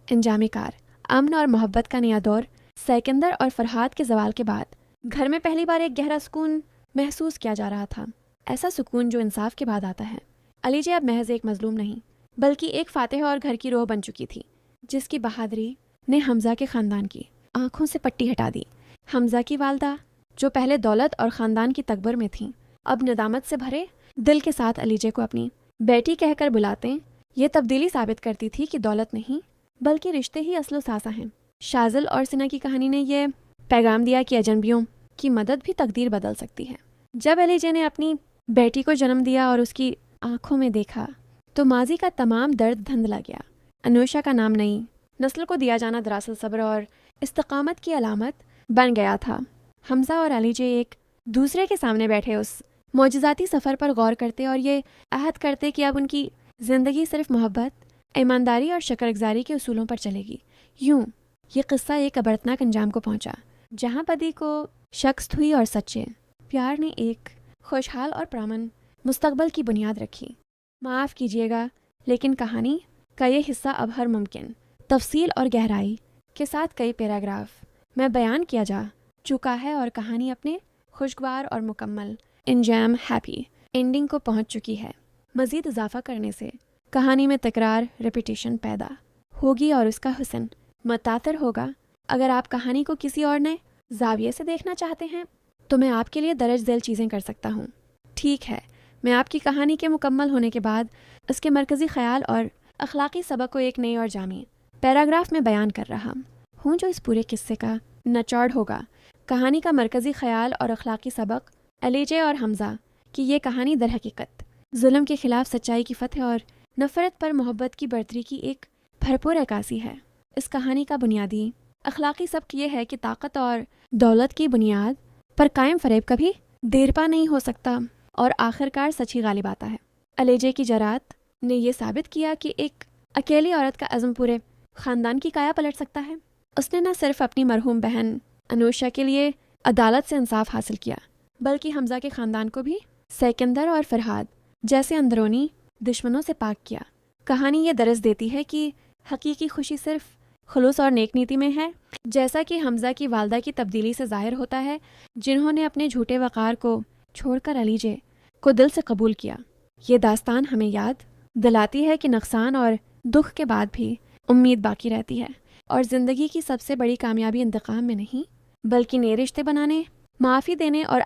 इंजामिकार अमन और मोहब्बत का नया दौर। सिकंदर और फरहाद के जवाल के बाद घर में पहली बार एक गहरा सुकून महसूस किया जा रहा था। ऐसा सुकून जो इंसाफ के बाद आता है। अलीजे अब महज एक मजलूम नहीं, बल्कि एक फातिह और घर की रोह बन चुकी थी, जिसकी बहादुरी ने हमज़ा के ख़ानदान की आंखों से पट्टी हटा दी। हमज़ा की वालदा, जो पहले दौलत और ख़ानदान की तकबर में थीं, अब नदामत से भरे दिल के साथ अलीजे को अपनी बेटी कहकर बुलाते ये तब्दीली साबित करती थी कि दौलत नहीं, बल्कि रिश्ते ही असलो सासा हैं। शाज़िल और सिना की कहानी ने यह पैगाम दिया कि अजनबियों की मदद भी तकदीर बदल सकती है। जब अलीजे ने अपनी बेटी को जन्म दिया और उसकी आंखों में देखा, तो माजी का तमाम दर्द धुंधला गया। अनुषा का नाम नई नस्ल को दिया जाना दरअसल सब्र और इस्तकामत की अलामत बन गया था। हमज़ा और अलीजे एक दूसरे के सामने बैठे उस मौजज़ाती सफ़र पर गौर करते और ये अहद करते कि अब उनकी ज़िंदगी सिर्फ मोहब्बत, ईमानदारी और शुक्रगुज़ारी के उसूलों पर चलेगी। यूं ये किस्सा एक अबरतनाक अंजाम को पहुंचा, जहां पति को शख्स हुई और सच्चे प्यार ने एक खुशहाल और प्रामन मुस्तकबल की बुनियाद रखी। माफ़ कीजिएगा, लेकिन कहानी का ये हिस्सा अब हर मुमकिन तफसील और गहराई के साथ कई पैराग्राफ में बयान किया जा चुका है और कहानी अपने खुशगवार और मुकम्मल इंजाम हैप्पी एंडिंग को पहुंच चुकी है। मज़ीद इजाफा करने से कहानी में तकरार, रेपिटेशन पैदा होगी और उसका हुस्न मुतासर होगा। अगर आप कहानी को किसी और नए जाविये से देखना चाहते हैं, तो मैं आपके लिए दर्ज ज़ैल चीज़ें कर सकता हूँ। ठीक है, मैं आपकी कहानी के मुकम्मल होने के बाद इसके मरकज़ी ख्याल और अखलाकी सबक को एक नए और जामी पैराग्राफ में बयान कर रहा हूँ, जो इस पूरे किस्से का निचोड़ होगा। कहानी का मरकज़ी ख्याल और अखलाकी सबक अलीजे और हमज़ा की ये कहानी दर हकीकत जुल्म के ख़िलाफ़ सच्चाई की फतह और नफ़रत पर मोहब्बत की बढ़तरी की एक भरपूर अक्कासी है। इस कहानी का बुनियादी अखलाकी सबक ये है कि ताकत और दौलत की बुनियाद पर कायम फ़रेब कभी देरपा नहीं हो सकता और आखिरकार सच ही गालिब आता है। अलीजे की जरात ने यह साबित किया कि एक अकेली औरत का अज़्म पूरे ख़ानदान की काया पलट सकता है। उसने न सिर्फ अपनी मरहूम बहन अनुषा के लिए अदालत से इंसाफ हासिल किया, बल्कि हमज़ा के ख़ानदान को भी सिकंदर और फरहाद जैसे अंदरूनी दुश्मनों से पाक किया। कहानी ये दरस देती है कि हकीकी खुशी सिर्फ खुलूस और नेक नीति में है, जैसा कि हमज़ा की वालदा की तब्दीली से ज़ाहिर होता है, जिन्होंने अपने झूठे वक़ार को छोड़कर अलीजे को दिल से कबूल किया। ये दास्तान हमें याद दिलाती है कि नुकसान और दुख के बाद भी उम्मीद बाकी रहती है और ज़िंदगी की सबसे बड़ी कामयाबी इंतकाम में नहीं, बल्कि नए रिश्ते बनाने, माफ़ी देने और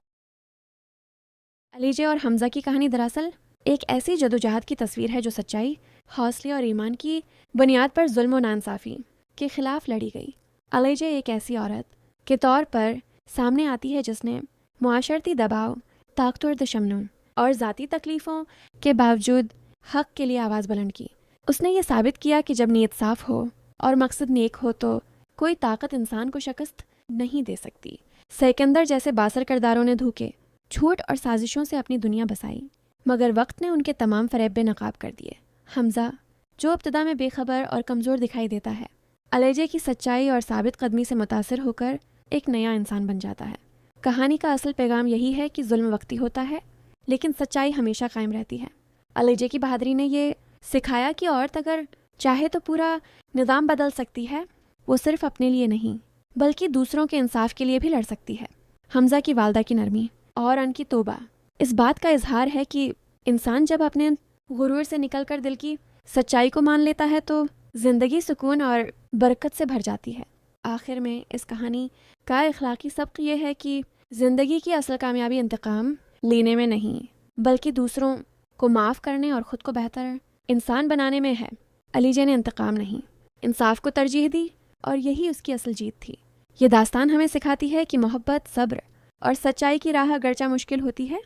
अलीजे और हमज़ा की कहानी दरअसल एक ऐसी जदोजहद की तस्वीर है जो सच्चाई, हौसले और ईमान की बुनियाद पर जुल्म और नाइंसाफ़ी के ख़िलाफ़ लड़ी गई। अलीजा एक ऐसी औरत के तौर पर सामने आती है जिसने मुआशरती दबाव, ताकतवर दुश्मनों और ज़ाती तकलीफ़ों के बावजूद हक़ के लिए आवाज़ बुलंद की। उसने ये साबित किया कि जब नीयत साफ़ हो और मकसद नेक हो तो कोई ताकत इंसान को शिकस्त नहीं दे सकती। सिकंदर जैसे बासर किरदारों ने धोखे, झूठ और साजिशों से अपनी दुनिया बसाई, मगर वक्त ने उनके तमाम फ़रेब बेनकाब कर दिए। हमज़ा, जो इब्तिदा में बेखबर और कमज़ोर दिखाई देता है, अलीजा की सच्चाई और साबित कदमी से मुतासिर होकर एक नया इंसान बन जाता है। कहानी का असल पैगाम यही है कि जुल्म वक्ती होता है, लेकिन सच्चाई हमेशा कायम रहती है। अलीजा की बहादुरी ने ये सिखाया कि औरत अगर चाहे तो पूरा निज़ाम बदल सकती है। वो सिर्फ अपने लिए नहीं बल्कि दूसरों के इंसाफ के लिए भी लड़ सकती है। हमज़ा की वालदा की नरमी और उनकी तौबा इस बात का इजहार है कि इंसान जब अपने गुरूर से निकलकर दिल की सच्चाई को मान लेता है तो ज़िंदगी सुकून और बरकत से भर जाती है। आखिर में इस कहानी का इखलाकी सबक ये है कि ज़िंदगी की असल कामयाबी इंतकाम लेने में नहीं बल्कि दूसरों को माफ़ करने और ख़ुद को बेहतर इंसान बनाने में है। अलीजा ने इंतकाम नहीं, इंसाफ को तरजीह दी और यही उसकी असल जीत थी। ये दास्तान हमें सिखाती है कि मोहब्बत, सब्र और सच्चाई की राह अगरचा मुश्किल होती है।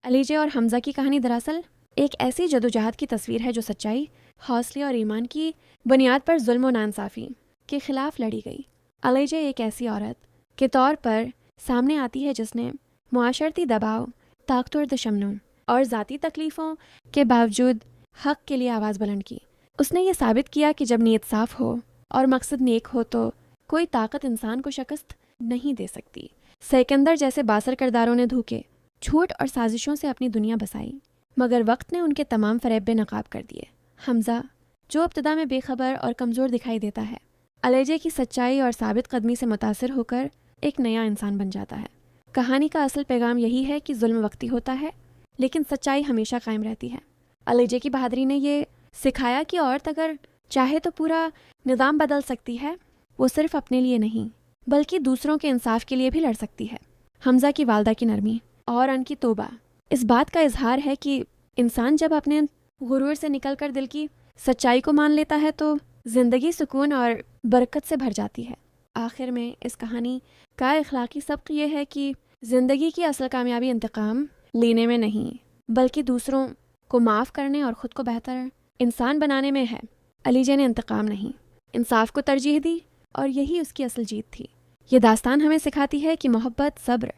अलीजा और हमज़ा की कहानी दरअसल एक ऐसी जदोजहद की तस्वीर है जो सच्चाई, हौसले और ईमान की बुनियाद पर जुल्म और नाइंसाफ़ी के ख़िलाफ़ लड़ी गई। अलीजा एक ऐसी औरत के तौर पर सामने आती है जिसने मुआशरती दबाव, ताकतवर दुश्मनों और ज़ाती तकलीफ़ों के बावजूद हक़ के लिए आवाज़ बुलंद की। उसने ये साबित किया कि जब नीयत साफ़ हो और मकसद नेक हो तो कोई ताकत इंसान को शिकस्त नहीं दे सकती। सिकंदर जैसे बासर किरदारों ने धोखे, झूठ और साजिशों से अपनी दुनिया बसाई, मगर वक्त ने उनके तमाम फ़रेब बेनकाब कर दिए। हमज़ा, जो इब्तिदा में बेखबर और कमज़ोर दिखाई देता है, अलीजा की सच्चाई और साबित कदमी से मुतासिर होकर एक नया इंसान बन जाता है। कहानी का असल पैगाम यही है कि जुल्म वक्ती होता है, लेकिन सच्चाई हमेशा कायम रहती है। अलीजा की बहादुरी ने ये सिखाया कि औरत अगर चाहे तो पूरा निज़ाम बदल सकती है। वो सिर्फ अपने लिए नहीं बल्कि दूसरों के इंसाफ के लिए भी लड़ सकती है। हमज़ा की वालदा की नरमी और उनकी तौबा इस बात का इजहार है कि इंसान जब अपने गुरूर से निकलकर दिल की सच्चाई को मान लेता है तो ज़िंदगी सुकून और बरकत से भर जाती है। आखिर में इस कहानी का इखलाकी सबक ये है कि ज़िंदगी की असल कामयाबी इंतकाम लेने में नहीं बल्कि दूसरों को माफ़ करने और ख़ुद को बेहतर इंसान बनाने में है। अलीजा ने इंतकाम नहीं, इंसाफ को तरजीह दी और यही उसकी असल जीत थी। ये दास्तान हमें सिखाती है कि मोहब्बत, सब्र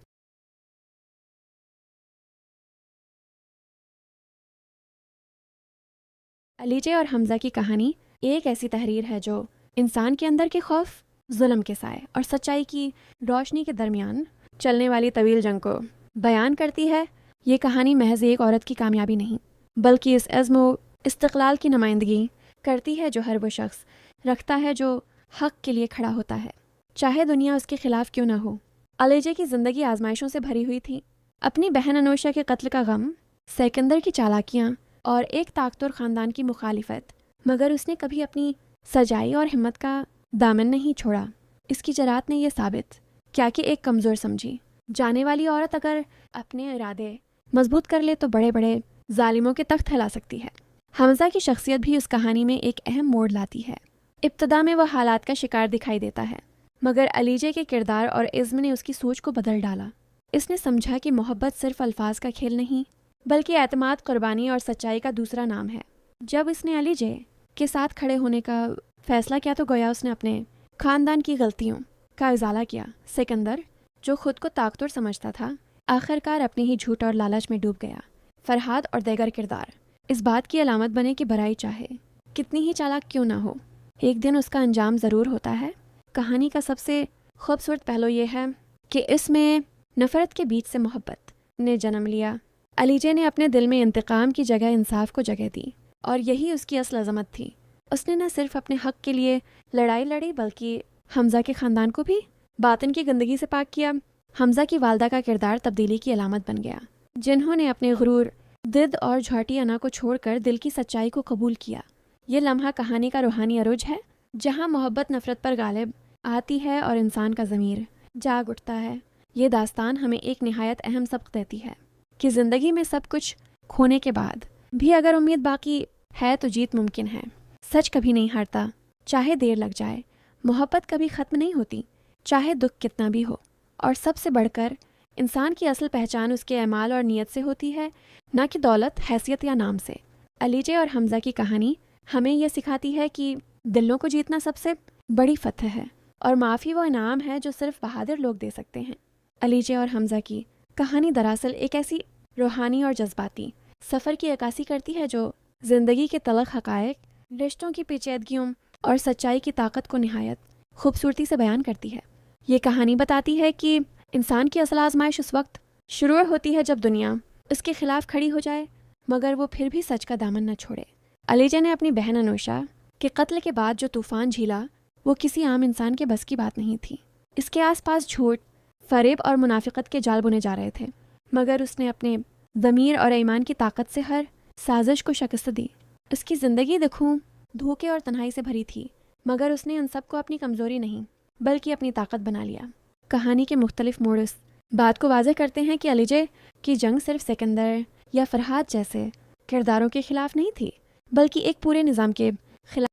अलीजा और हमज़ा की कहानी एक ऐसी तहरीर है जो इंसान के अंदर के खौफ, जुल्म के साए और सच्चाई की रोशनी के दरमियान चलने वाली तवील जंग को बयान करती है। ये कहानी महज एक औरत की कामयाबी नहीं बल्कि इस अज़्म व इस्तिक़लाल की नुमाइंदगी करती है जो हर वो शख्स रखता है जो हक़ के लिए खड़ा होता है, चाहे दुनिया उसके ख़िलाफ़ क्यों ना हो। अलीजा की ज़िंदगी आजमाइशों से भरी हुई थी। अपनी बहन अनोशा के कत्ल का गम, सिकंदर की चालाकियाँ और एक ताकतवर ख़ानदान की मुखालिफत, मगर उसने कभी अपनी सच्चाई और हिम्मत का दामन नहीं छोड़ा। इसकी जरात ने यह साबित क्या कि एक कमज़ोर समझी जाने वाली औरत अगर अपने इरादे मजबूत कर ले तो बड़े बड़े जालिमों के तख्त हिला सकती है। हमज़ा की शख्सियत भी उस कहानी में एक अहम मोड़ लाती है। इब्तिदा में वह हालात का शिकार दिखाई देता है, मगर अलीजा के किरदार और इज़्म ने उसकी सोच को बदल डाला। इसने समझा कि मोहब्बत सिर्फ अल्फाज का खेल नहीं बल्कि एतमाद, कुर्बानी और सच्चाई का दूसरा नाम है। जब इसने अलीजा के साथ खड़े होने का फैसला किया तो गोया उसने अपने ख़ानदान की गलतियों का इजाला किया। सिकंदर, जो खुद को ताकतवर समझता था, आखिरकार अपने ही झूठ और लालच में डूब गया। फरहाद और दीगर किरदार इस बात की अलामत बने कि बराई चाहे कितनी ही चालाक क्यों ना हो, एक दिन उसका अंजाम ज़रूर होता है। कहानी का सबसे खूबसूरत पहलू ये है कि इसमें नफ़रत के बीच से मोहब्बत ने जन्म लिया। अलीजा ने अपने दिल में इंतकाम की जगह इंसाफ को जगह दी और यही उसकी असल अज़मत थी। उसने न सिर्फ अपने हक़ के लिए लड़ाई लड़ी बल्कि हमज़ा के ख़ानदान को भी बातिन की गंदगी से पाक किया। हमज़ा की वालदा का किरदार तब्दीली की अलामत बन गया, जिन्होंने अपने गुरूर, जिद और झूठी अना को छोड़कर दिल की सच्चाई को कबूल किया। ये लम्हा कहानी का रूहानी अरूज है, जहाँ मोहब्बत नफ़रत पर गालिब आती है और इंसान का ज़मीर जाग उठता है। ये दास्तान हमें एक निहायत अहम सबक देती है कि ज़िंदगी में सब कुछ खोने के बाद भी अगर उम्मीद बाकी है तो जीत मुमकिन है। सच कभी नहीं हारता, चाहे देर लग जाए। मोहब्बत कभी ख़त्म नहीं होती, चाहे दुख कितना भी हो। और सबसे बढ़कर इंसान की असल पहचान उसके अमाल और नीयत से होती है, ना कि दौलत, हैसियत या नाम से। अलीजे और हमज़ा की कहानी हमें यह सिखाती है कि दिलों को जीतना सबसे बड़ी फतह है और माफ़ी वो इनाम है जो सिर्फ बहादुर लोग दे सकते हैं। अलीजे और हमज़ा की कहानी दरअसल एक ऐसी रूहानी और जज्बाती सफ़र की अक्कासी करती है जो ज़िंदगी के तलख़ हक़ाइक़, रिश्तों की पेचीदगियों और सच्चाई की ताकत को निहायत खूबसूरती से बयान करती है। ये कहानी बताती है कि इंसान की असल आजमाइश उस वक्त शुरू होती है जब दुनिया उसके खिलाफ खड़ी हो जाए, मगर वो फिर भी सच का दामन न छोड़े। अलीजा ने अपनी बहन अनुषा के कत्ल के बाद जो तूफ़ान झीला, वो किसी आम इंसान के बस की बात नहीं थी। इसके आसपास झूठ, फरेब और मुनाफिकत के जाल बुने जा रहे थे, मगर उसने अपने ज़मीर और ईमान की ताकत से हर साजिश को शिकस्त दी। उसकी ज़िंदगी दिखूं धोखे और तन्हाई से भरी थी, मगर उसने उन सब को अपनी कमज़ोरी नहीं बल्कि अपनी ताकत बना लिया। कहानी के मुख्तलिफ मोड़ इस बात को वाज़ह करते हैं कि अलीजे की जंग सिर्फ सिकंदर या फरहाद जैसे किरदारों के खिलाफ नहीं थी, बल्कि एक पूरे निज़ाम के खिलाफ।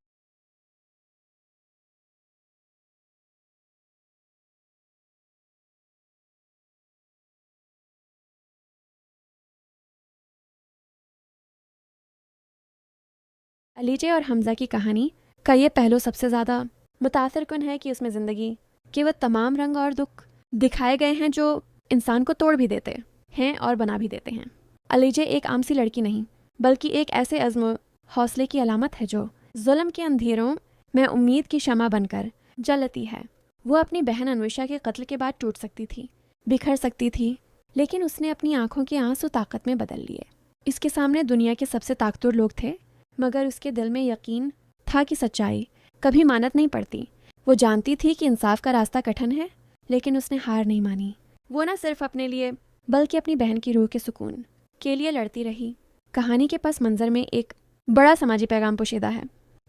अलीजे और हमज़ा की कहानी का ये पहलू सबसे ज़्यादा मुतासिर कुन है कि उसमें ज़िंदगी के वो तमाम रंग और दुख दिखाए गए हैं जो इंसान को तोड़ भी देते हैं और बना भी देते हैं। अलीजे एक आम सी लड़की नहीं, बल्कि एक ऐसे अज़्म हौसले की अलामत है जो जुल्म के अंधेरों में उम्मीद की शमा बनकर जलती है। वो अपनी बहन अनुषा के कत्ल के बाद टूट सकती थी, बिखर सकती थी, लेकिन उसने अपनी आंखों के आंसू ताकत में बदल लिए। इसके सामने दुनिया के सबसे ताकतवर लोग थे, मगर उसके दिल में यकीन था कि सच्चाई कभी मानत नहीं पड़ती। वो जानती थी कि इंसाफ का रास्ता कठिन है, लेकिन उसने हार नहीं मानी। वो न सिर्फ अपने लिए बल्कि अपनी बहन की रूह के सुकून के लिए लड़ती रही। कहानी के पस मंज़र में एक बड़ा समाजी पैगाम पोशीदा है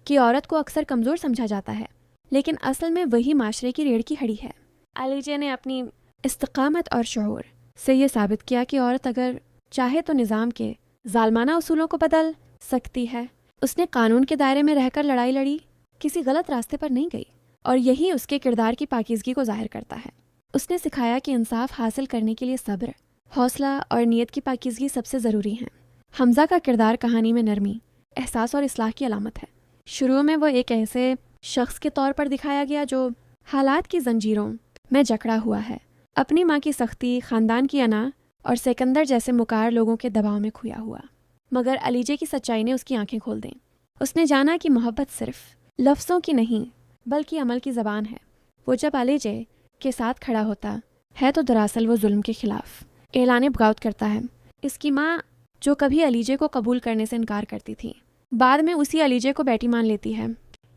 कि औरत को अक्सर कमज़ोर समझा जाता है, लेकिन असल में वही माशरे की रीढ़ की हड्डी है। अलीजे ने अपनी इस्तिकामत और शऊर से ये साबित किया कि औरत अगर चाहे तो निज़ाम के जालमाना उसूलों को बदल सकती है। उसने कानून के दायरे में रहकर लड़ाई लड़ी, किसी गलत रास्ते पर नहीं गई, और यही उसके किरदार की पाकीज़गी को ज़ाहिर करता है। उसने सिखाया कि इंसाफ हासिल करने के लिए सब्र, हौसला और नीयत की पाकीज़गी सबसे ज़रूरी हैं। हमज़ा का किरदार कहानी में नरमी, एहसास और इस्लाह की अलामत है। शुरू में वो एक ऐसे शख्स के तौर पर दिखाया गया जो हालात की जंजीरों में जकड़ा हुआ है, अपनी माँ की सख्ती, ख़ानदान की अना और सिकंदर जैसे मुकार लोगों के दबाव में खोया हुआ। मगर अलीजे की सच्चाई ने उसकी आंखें खोल दें। उसने जाना कि मोहब्बत सिर्फ लफ्ज़ों की नहीं बल्कि अमल की ज़बान है। वो जब अलीजे के साथ खड़ा होता है तो दरअसल वो जुल्म के खिलाफ ऐलान बगावत करता है। इसकी माँ, जो कभी अलीजे को कबूल करने से इनकार करती थी, बाद में उसी अलीजे को बेटी मान लेती है।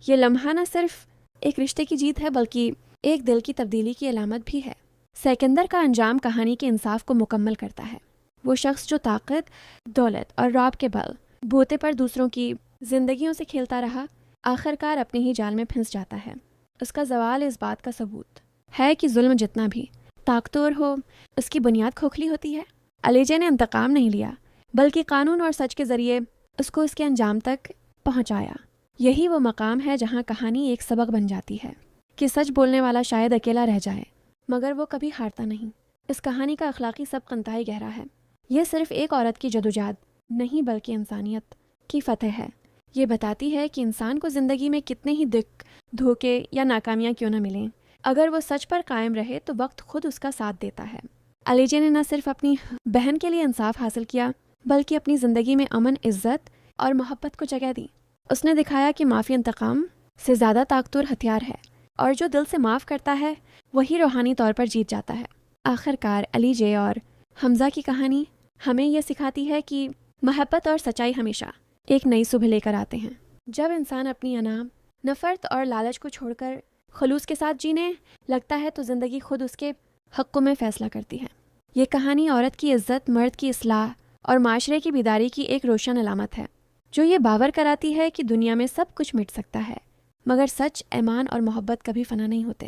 ये लम्हा न सिर्फ एक रिश्ते की जीत है, बल्कि एक दिल की तब्दीली की अलामत भी है। सिकंदर का अंजाम कहानी के इंसाफ को मुकम्मल करता है। वो शख्स जो ताकत, दौलत और रौब के बल बूते पर दूसरों की जिंदगियों से खेलता रहा, आखिरकार अपने ही जाल में फंस जाता है। उसका ज़वाल इस बात का सबूत है कि जुल्म जितना भी ताकतवर हो, उसकी बुनियाद खोखली होती है। अलीजे ने इंतकाम नहीं लिया, बल्कि कानून और सच के ज़रिए उसको उसके अंजाम तक पहुंचाया। यही वो मकाम है जहां कहानी एक सबक बन जाती है कि सच बोलने वाला शायद अकेला रह जाए, मगर वो कभी हारता नहीं। इस कहानी का अखलाकी सबक इंतहाई गहरा है। यह सिर्फ एक औरत की जदोजहद नहीं, बल्कि इंसानियत की फतह है। ये बताती है कि इंसान को ज़िंदगी में कितने ही दुख, धोखे या नाकामियाँ क्यों न मिलें, अगर वो सच पर कायम रहे तो वक्त खुद उसका साथ देता है। अलीजे ने न सिर्फ अपनी बहन के लिए इंसाफ हासिल किया, बल्कि अपनी ज़िंदगी में अमन, इज़्ज़त और मोहब्बत को जगह दी। उसने दिखाया कि माफ़ी इंतकाम से ज़्यादा ताकतवर हथियार है, और जो दिल से माफ़ करता है वही रूहानी तौर पर जीत जाता है। आखिरकार अलीजे और हमज़ा की कहानी हमें यह सिखाती है कि मोहब्बत और सच्चाई हमेशा एक नई सुबह लेकर आते हैं। जब इंसान अपनी अना, नफ़रत और लालच को छोड़कर खलूस के साथ जीने लगता है तो ज़िंदगी खुद उसके हक़्क़ों में फ़ैसला करती है। ये कहानी औरत की इज़्ज़त, मर्द की इस्लाह और माशरे की बेदारी की एक रोशन अलामत है, जो ये बावर कराती है कि दुनिया में सब कुछ मिट सकता है, मगर सच, ईमान और मोहब्बत कभी फ़ना नहीं होते।